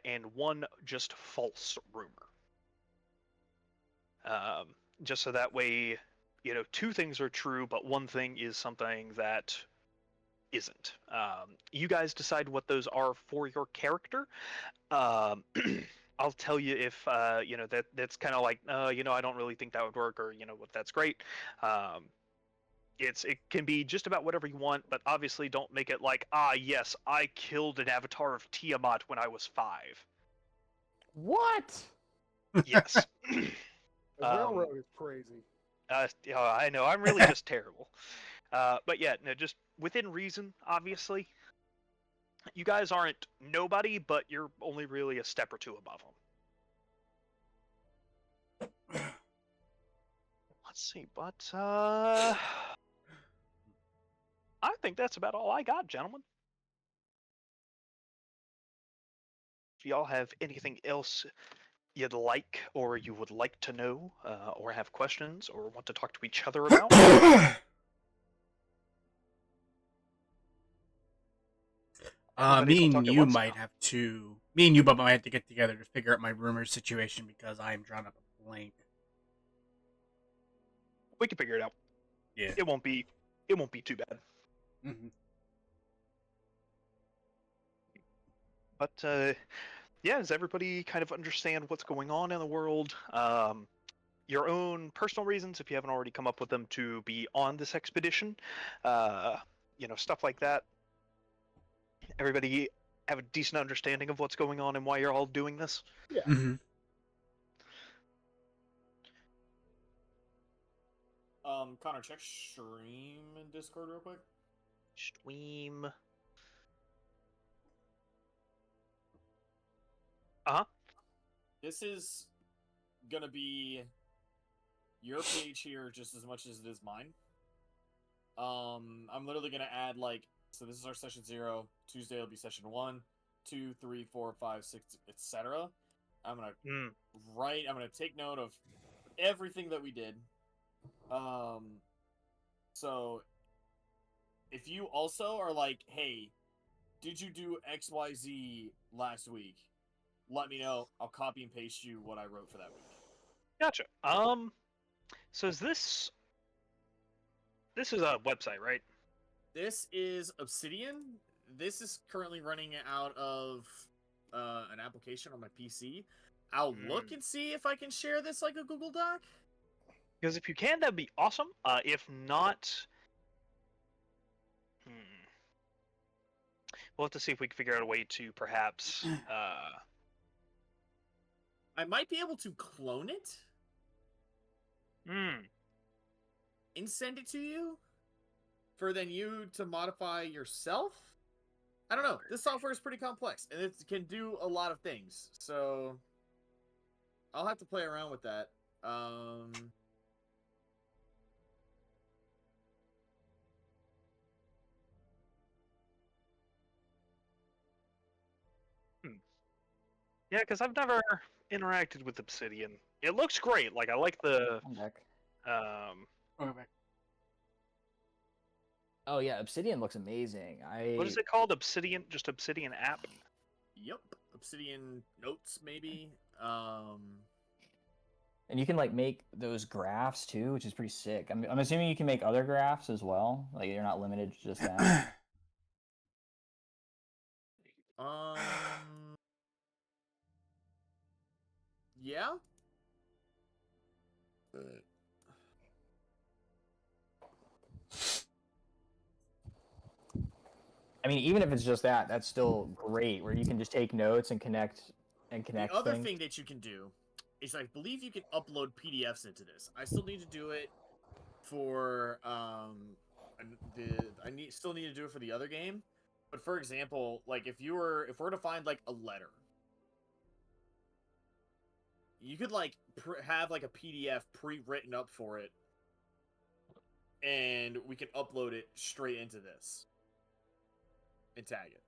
and one just false rumor. Just so that way, two things are true, but one thing is something that isn't. You guys decide what those are for your character. I'll tell you if that's kind of like I don't really think that would work, or what, that's great. It can be just about whatever you want, but obviously don't make it like, yes, I killed an avatar of Tiamat when I was 5. What? Yes. The railroad is crazy. I know, I'm really just terrible. But yeah, no, just within reason, obviously. You guys aren't nobody, but you're only really a step or two above them. Let's see, but I think that's about all I got, gentlemen. If y'all have anything else you'd like, or you would like to know, or have questions, or want to talk to each other about. Me and you might have to. Me and you, Bubba, might have to get together to figure out my rumor situation because I am drawing up a blank. We can figure it out. Yeah, it won't be too bad. Mm-hmm. But yeah, does everybody kind of understand what's going on in the world? Your own personal reasons, if you haven't already come up with them, to be on this expedition, stuff like that. Everybody have a decent understanding of what's going on and why you're all doing this? Yeah. Mm-hmm. Connor, check stream and Discord real quick. Stream. Uh-huh. This is gonna be your page here just as much as it is mine. I'm literally gonna add so this is our session 0. Tuesday will be session 1, 2, 3, 4, 5, 6, etc. I'm gonna take note of everything that we did. So if you also are like, hey, did you do XYZ last week? Let me know. I'll copy and paste you what I wrote for that week. Gotcha. So is this is a website, right? This is Obsidian. This is currently running out of an application on my PC. I'll look and see if I can share this like a Google Doc. Because if you can, that'd be awesome. If not, we'll have to see if we can figure out a way to perhaps. I might be able to clone it. And send it to you for then you to modify yourself. I don't know. This software is pretty complex and it can do a lot of things. So I'll have to play around with that. Yeah, because I've never interacted with Obsidian. It looks great. Like, I like the. I'm back. Okay, back. Oh yeah, Obsidian looks amazing. What is it called? Obsidian? Just Obsidian app? Yep. Obsidian Notes, maybe. And you can like make those graphs too, which is pretty sick. I'm assuming you can make other graphs as well. Like you're not limited to just that. Yeah. I mean, even if it's just that, that's still great. Where you can just take notes and connect The other things. thing that you can do is I believe you can upload PDFs into this. I still need to do it for still need to do it for the other game. But for example, like if we're to find like a letter, you could like have like a PDF pre-written up for it, and we can upload it straight into this and tag it.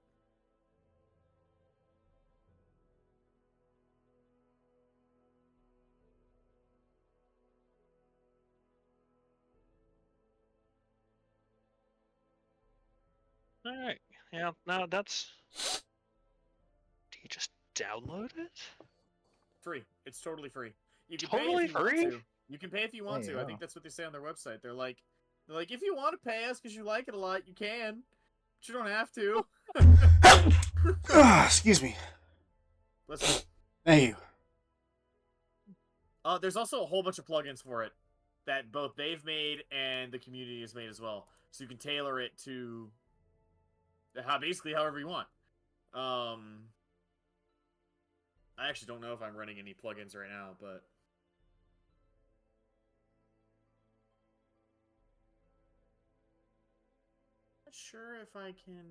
All right. Yeah. No, that's. Do you just download it? Free. It's totally free. You can Totally pay if you free? want to. You can pay if you want There to. you I think go. that's what they say on their website. They're like, if you want to pay us because you like it a lot, you can, but you don't have to. Excuse me. Listen. Thank you. There's also a whole bunch of plugins for it that both they've made and the community has made as well, so you can tailor it to basically however you want. I actually don't know if I'm running any plugins right now, but not sure if I can.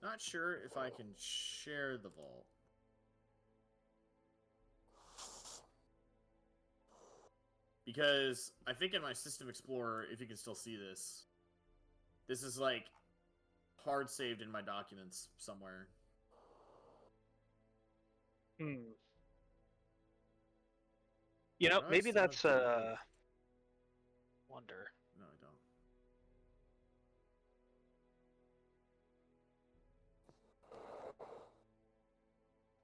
Not sure if I can share the vault. Because I think in my System Explorer, if you can still see this, this is like hard saved in my documents somewhere. Hmm. You know, No, I maybe still have that's the- wonder. No, I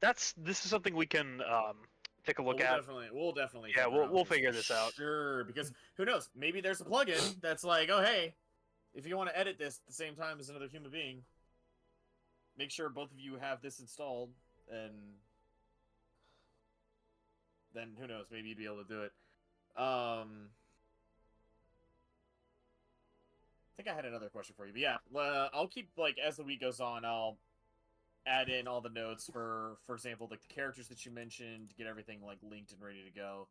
don't. This is something we can take a look We'll at. definitely. Yeah, figure out we'll this figure for this out. Sure, because who knows? Maybe there's a plugin that's like, oh hey, if you want to edit this at the same time as another human being, make sure both of you have this installed, and then who knows? Maybe you'd be able to do it. I think I had another question for you, but yeah, I'll keep like as the week goes on, I'll add in all the notes for example, like the characters that you mentioned, to get everything like linked and ready to go.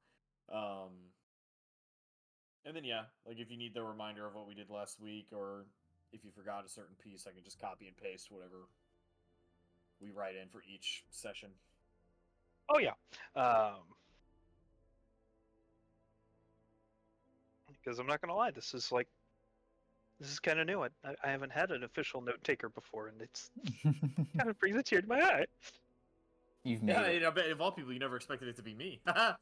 And then yeah, like if you need the reminder of what we did last week, or if you forgot a certain piece, I can just copy and paste whatever we write in for each session. Oh yeah. Because I'm not gonna lie, this is kind of new. I haven't had an official note taker before, and it's kind of brings a tear to my eye. You've made Yeah, it. I bet of all people, you never expected it to be me. I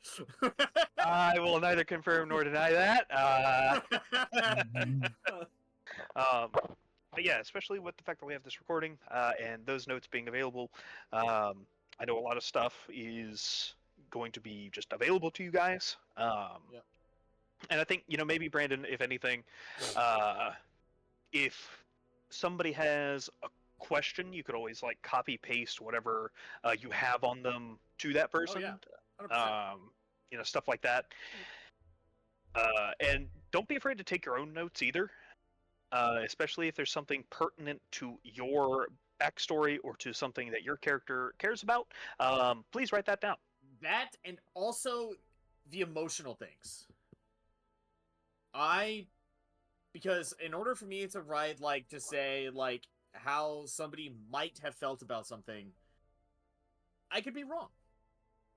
will neither confirm nor deny that. But yeah, especially with the fact that we have this recording and those notes being available, I know a lot of stuff is going to be just available to you guys. Yep. And I think, maybe Brandon, if anything, if somebody has a question, you could always like copy paste whatever you have on them to that person. Oh, yeah. 100%. Stuff like that. And don't be afraid to take your own notes either. Especially if there's something pertinent to your backstory or to something that your character cares about. Please write that down. That, and also the emotional things. Because in order for me to write, like, to say, like, how somebody might have felt about something, I could be wrong.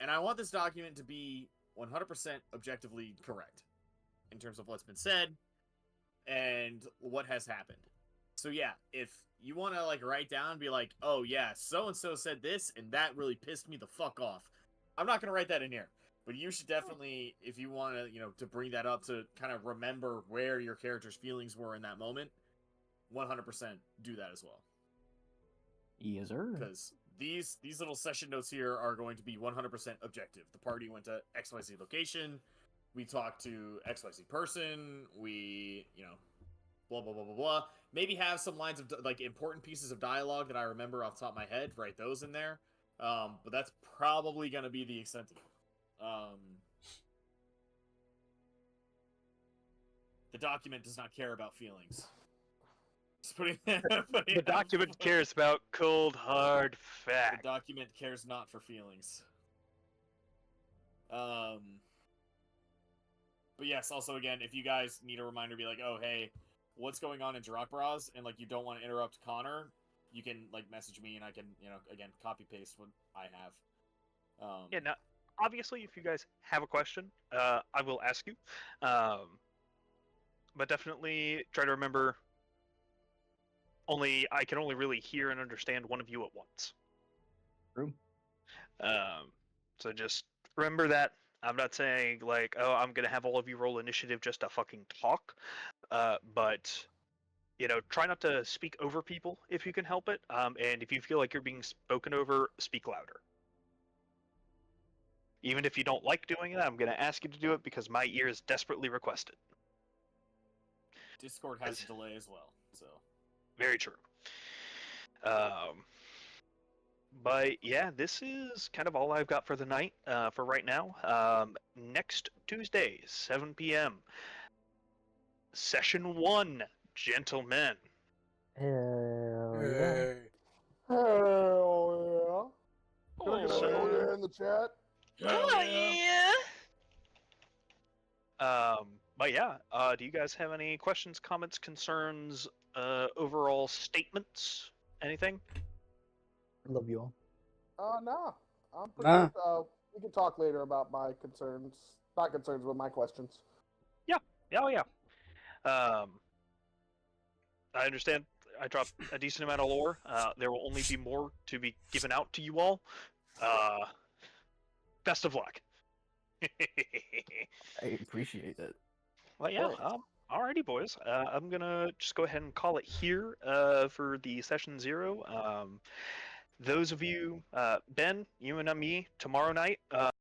And I want this document to be 100% objectively correct in terms of what's been said and what has happened. So yeah, if you want to like write down, be like, oh yeah, so and so said this, and that really pissed me the fuck off. I'm not gonna write that in here, but you should definitely, if you want to, to bring that up to kind of remember where your character's feelings were in that moment, 100% do that as well. Yes, sir. Because these little session notes here are going to be 100% objective. The party went to XYZ location. We talked to XYZ person. We, blah blah blah blah blah. Maybe have some lines of like important pieces of dialogue that I remember off the top of my head. Write those in there. But that's probably gonna be the extent of it. The document does not care about feelings. Just putting The document cares about cold, hard The facts. document cares not for feelings. But yes, also again, if you guys need a reminder, be like, oh hey, what's going on in Bras, and like you don't want to interrupt Connor, you can like message me and I can, again, copy paste what I have. Yeah, now, obviously, if you guys have a question, I will ask you. But definitely try to remember. I can only really hear and understand one of you at once. True. So just remember that. I'm not saying like, oh, I'm gonna have all of you roll initiative just to fucking talk. But try not to speak over people if you can help it. And if you feel like you're being spoken over, speak louder. Even if you don't like doing it, I'm gonna ask you to do it because my ears desperately request it. Discord has a delay as well, so. Very true. But yeah, this is kind of all I've got for the night, for right now. Next Tuesday, 7 p.m. Session 1, gentlemen. Hell yeah. Hey. Hell yeah. Can I get a So- hell yeah in the chat? But yeah, do you guys have any questions, comments, concerns, overall statements, anything? Love you all. Nah. I'm pretty Nah. good. We can talk later about my concerns. Not concerns, but my questions. Oh yeah. I understand. I dropped a decent amount of lore. There will only be more to be given out to you all. Best of luck. I appreciate it. Well, yeah. Thanks. Alrighty, boys. I'm gonna just go ahead and call it here for the session 0. Those of you, Ben, you and me, tomorrow night.